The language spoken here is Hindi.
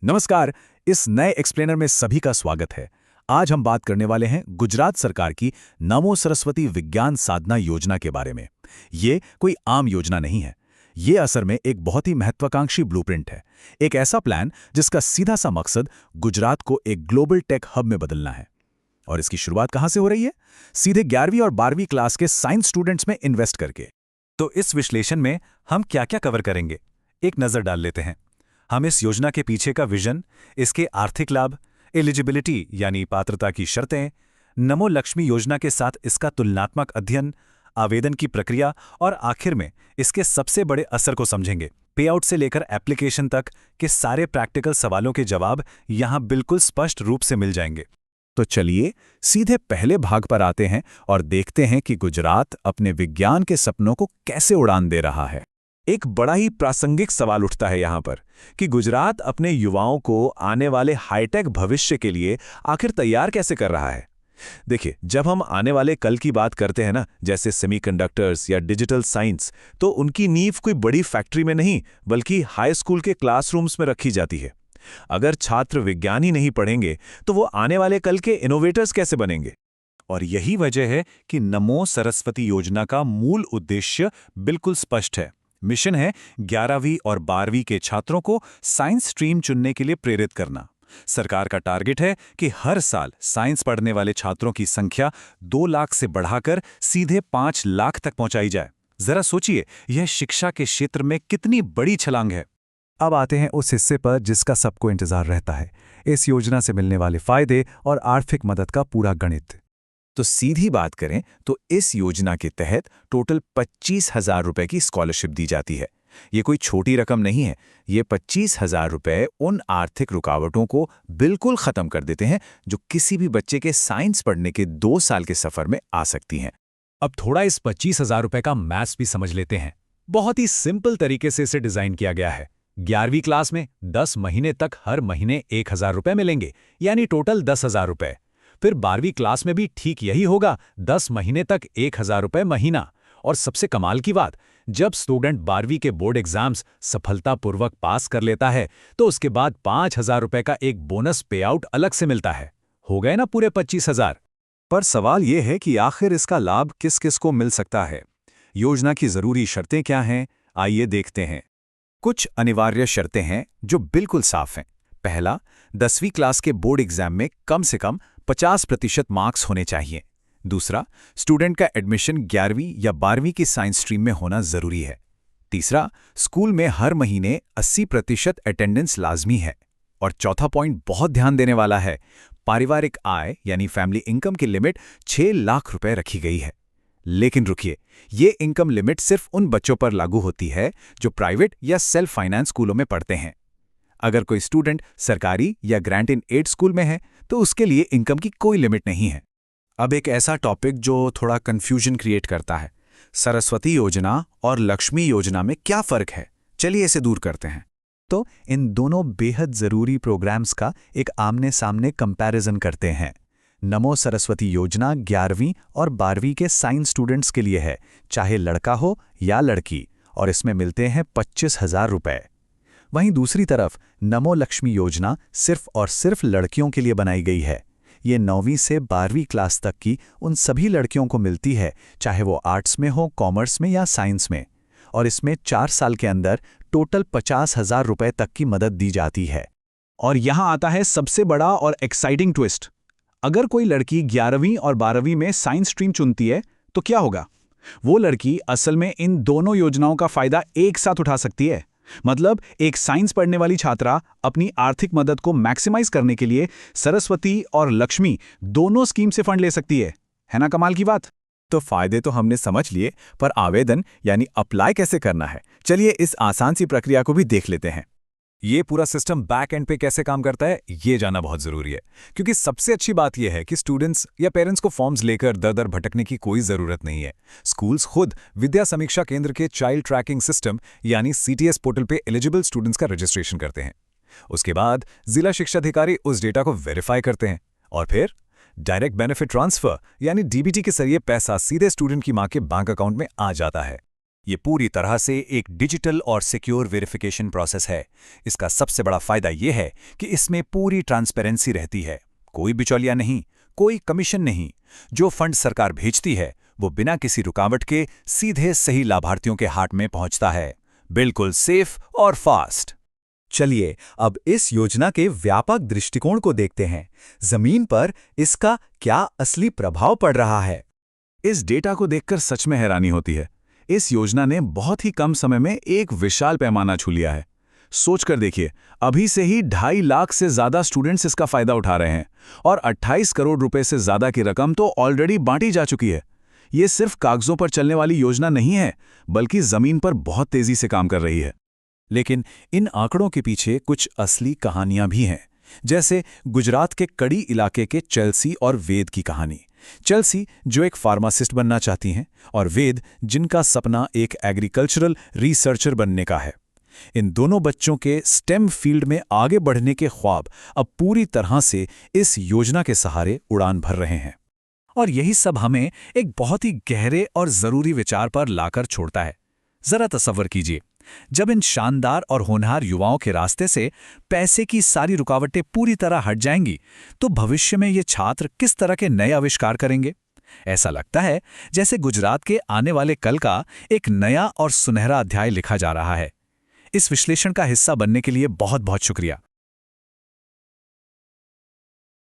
नमस्कार। इस नए एक्सप्लेनर में सभी का स्वागत है। आज हम बात करने वाले हैं गुजरात सरकार की नमो सरस्वती विज्ञान साधना योजना के बारे में। ये कोई आम योजना नहीं है। ये असल में एक बहुत ही महत्वाकांक्षी ब्लूप्रिंट है। एक ऐसा प्लान जिसका सीधा सा मकसद गुजरात को एक ग्लोबल टेक हब में बदलना है। और इसकी शुरुआत कहाँ से हो रही है? सीधे 11वीं और 12वीं क्लास के साइंस स्टूडेंट्स में इन्वेस्ट करके। तो इस विश्लेषण में हम क्या क्या कवर करेंगे, एक नज़र डाल लेते हैं। हम इस योजना के पीछे का विजन, इसके आर्थिक लाभ, एलिजिबिलिटी यानी पात्रता की शर्तें, नमो लक्ष्मी योजना के साथ इसका तुलनात्मक अध्ययन, आवेदन की प्रक्रिया और आखिर में इसके सबसे बड़े असर को समझेंगे। पेआउट से लेकर एप्लीकेशन तक के सारे प्रैक्टिकल सवालों के जवाब यहाँ बिल्कुल स्पष्ट रूप से मिल जाएंगे। तो चलिए सीधे पहले भाग पर आते हैं और देखते हैं कि गुजरात अपने विज्ञान के सपनों को कैसे उड़ान दे रहा है। एक बड़ा ही प्रासंगिक सवाल उठता है यहाँ पर कि गुजरात अपने युवाओं को आने वाले हाईटेक भविष्य के लिए आखिर तैयार कैसे कर रहा है। देखिए, जब हम आने वाले कल की बात करते हैं ना, जैसे सेमीकंडक्टर्स या डिजिटल साइंस, तो उनकी नींव कोई बड़ी फैक्ट्री में नहीं बल्कि हाई स्कूल के क्लासरूम्स में रखी जाती है। अगर छात्र विज्ञान ही नहीं पढ़ेंगे तो वो आने वाले कल के इनोवेटर्स कैसे बनेंगे। और यही वजह है कि नमो सरस्वती योजना का मूल उद्देश्य बिल्कुल स्पष्ट है। मिशन है 11वीं और 12वीं के छात्रों को साइंस स्ट्रीम चुनने के लिए प्रेरित करना। सरकार का टारगेट है कि हर साल साइंस पढ़ने वाले छात्रों की संख्या 2 लाख से बढ़ाकर सीधे 5 लाख तक पहुंचाई जाए। जरा सोचिए, यह शिक्षा के क्षेत्र में कितनी बड़ी छलांग है। अब आते हैं उस हिस्से पर जिसका सबको इंतजार रहता है, इस योजना से मिलने वाले फायदे और आर्थिक मदद का पूरा गणित। तो सीधी बात करें तो इस योजना के तहत टोटल 25,000 रुपए की स्कॉलरशिप दी जाती है। ये कोई छोटी रकम नहीं है। ये 25,000 रुपए उन आर्थिक रुकावटों को बिल्कुल खत्म कर देते हैं जो किसी भी बच्चे के साइंस पढ़ने के 2 साल के सफर में आ सकती हैं। अब थोड़ा इस 25,000 रुपए का मैथ्स भी समझ लेते हैं। बहुत ही सिंपल तरीके से इसे डिजाइन किया गया है। 11वीं क्लास में 10 महीने तक हर महीने 1,000 रुपए मिलेंगे, यानी टोटल 10,000 रुपए। फिर 12वीं क्लास में भी ठीक यही होगा, 10 महीने तक 1,000 रुपए महीना। और सबसे कमाल की बात, जब स्टूडेंट 12वीं के बोर्ड एग्जाम्स सफलतापूर्वक पास कर लेता है तो उसके बाद 5,000 रुपए का एक बोनस पे आउट अलग से मिलता है। हो गए ना पूरे 25,000। पर सवाल यह है कि आखिर इसका लाभ किस किस को मिल सकता है। योजना की जरूरी शर्तें क्या हैं, आइए देखते हैं। कुछ अनिवार्य शर्तें हैं जो बिल्कुल साफ हैं। पहला, 10वीं क्लास के बोर्ड एग्जाम में कम से कम 50% मार्क्स होने चाहिए। दूसरा, स्टूडेंट का एडमिशन 11वीं या 12वीं की साइंस स्ट्रीम में होना जरूरी है। तीसरा, स्कूल में हर महीने 80% अटेंडेंस लाजमी है। और चौथा पॉइंट बहुत ध्यान देने वाला है, पारिवारिक आय यानी फैमिली इनकम की लिमिट 6 लाख रुपए रखी गई है। लेकिन रुकिए, ये इनकम लिमिट सिर्फ उन बच्चों पर लागू होती है जो प्राइवेट या सेल्फ फाइनेंस स्कूलों में पढ़ते हैं। अगर कोई स्टूडेंट सरकारी या ग्रांट इन एड स्कूल में है तो उसके लिए इनकम की कोई लिमिट नहीं है। अब एक ऐसा टॉपिक जो थोड़ा कंफ्यूजन क्रिएट करता है, सरस्वती योजना और लक्ष्मी योजना में क्या फर्क है? चलिए इसे दूर करते हैं। तो इन दोनों बेहद जरूरी प्रोग्राम्स का एक आमने सामने कंपैरिजन करते हैं। नमो सरस्वती योजना 11वीं और 12वीं के साइंस स्टूडेंट्स के लिए है, चाहे लड़का हो या लड़की, और इसमें मिलते हैं 25,000 रुपए। वहीं दूसरी तरफ नमो लक्ष्मी योजना सिर्फ और सिर्फ लड़कियों के लिए बनाई गई है। ये 9वीं से 12वीं क्लास तक की उन सभी लड़कियों को मिलती है, चाहे वो आर्ट्स में हो, कॉमर्स में या साइंस में। और इसमें 4 साल के अंदर टोटल 50,000 रुपए तक की मदद दी जाती है। और यहाँ आता है सबसे बड़ा और एक्साइटिंग ट्विस्ट। अगर कोई लड़की 11वीं और 12वीं में साइंस स्ट्रीम चुनती है तो क्या होगा? वो लड़की असल में इन दोनों योजनाओं का फायदा एक साथ उठा सकती है। मतलब एक साइंस पढ़ने वाली छात्रा अपनी आर्थिक मदद को मैक्सिमाइज करने के लिए सरस्वती और लक्ष्मी दोनों स्कीम से फंड ले सकती है ना कमाल की बात? तो फायदे तो हमने समझ लिए, पर आवेदन यानी अप्लाई कैसे करना है, चलिए इस आसान सी प्रक्रिया को भी देख लेते हैं। ये पूरा सिस्टम बैक एंड पे कैसे काम करता है, ये जानना बहुत जरूरी है। क्योंकि सबसे अच्छी बात यह है कि स्टूडेंट्स या पेरेंट्स को फॉर्म्स लेकर दर दर भटकने की कोई जरूरत नहीं है। स्कूल्स खुद विद्या समीक्षा केंद्र के चाइल्ड ट्रैकिंग सिस्टम यानी CTS पोर्टल पे एलिजिबल स्टूडेंट्स का रजिस्ट्रेशन करते हैं। उसके बाद जिला शिक्षा अधिकारी उस डेटा को वेरीफाई करते हैं और फिर डायरेक्ट बेनिफिट ट्रांसफर यानी DBT के जरिए पैसा सीधे स्टूडेंट की मां के बैंक अकाउंट में आ जाता है। ये पूरी तरह से एक डिजिटल और सिक्योर वेरिफिकेशन प्रोसेस है। इसका सबसे बड़ा फायदा ये है कि इसमें पूरी ट्रांसपेरेंसी रहती है। कोई बिचौलिया नहीं, कोई कमीशन नहीं। जो फंड सरकार भेजती है वो बिना किसी रुकावट के सीधे सही लाभार्थियों के हाथ में पहुंचता है। बिल्कुल सेफ और फास्ट। चलिए अब इस योजना के व्यापक दृष्टिकोण को देखते हैं। जमीन पर इसका क्या असली प्रभाव पड़ रहा है? इस डेटा को देखकर सच में हैरानी होती है। इस योजना ने बहुत ही कम समय में एक विशाल पैमाना छू लिया है। सोचकर देखिए, अभी से ही 2.5 लाख से ज्यादा स्टूडेंट्स इसका फायदा उठा रहे हैं और 28 करोड़ रुपए से ज्यादा की रकम तो ऑलरेडी बांटी जा चुकी है। ये सिर्फ कागजों पर चलने वाली योजना नहीं है, बल्कि जमीन पर बहुत तेजी से काम कर रही है। लेकिन इन आंकड़ों के पीछे कुछ असली कहानियां भी हैं, जैसे गुजरात के कड़ी इलाके के चेल्सी और वेद की कहानी। चेल्सी जो एक फार्मासिस्ट बनना चाहती हैं और वेद जिनका सपना एक एग्रीकल्चरल रिसर्चर बनने का है। इन दोनों बच्चों के स्टेम फील्ड में आगे बढ़ने के ख्वाब अब पूरी तरह से इस योजना के सहारे उड़ान भर रहे हैं। और यही सब हमें एक बहुत ही गहरे और जरूरी विचार पर लाकर छोड़ता है। जरा तसव्वुर कीजिए, जब इन शानदार और होनहार युवाओं के रास्ते से पैसे की सारी रुकावटें पूरी तरह हट जाएंगी, तो भविष्य में ये छात्र किस तरह के नए आविष्कार करेंगे? ऐसा लगता है जैसे गुजरात के आने वाले कल का एक नया और सुनहरा अध्याय लिखा जा रहा है। इस विश्लेषण का हिस्सा बनने के लिए बहुत बहुत शुक्रिया।